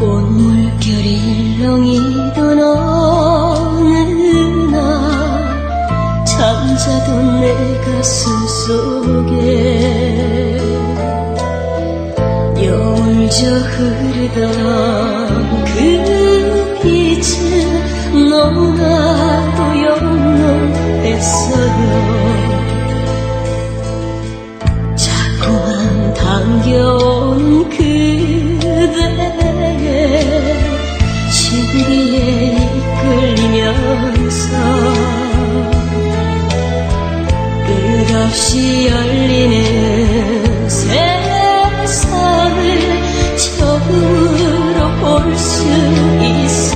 꽃물결이 일렁이던 어느 날 잠자던 내 가슴 속에 여울져 흐르던 그 빛은 너무나도 영롱했어요. 자꾸만 당겨온 그대의 신비에 이끌리면서 끝없이 열리는 세상을 처음으로 볼 수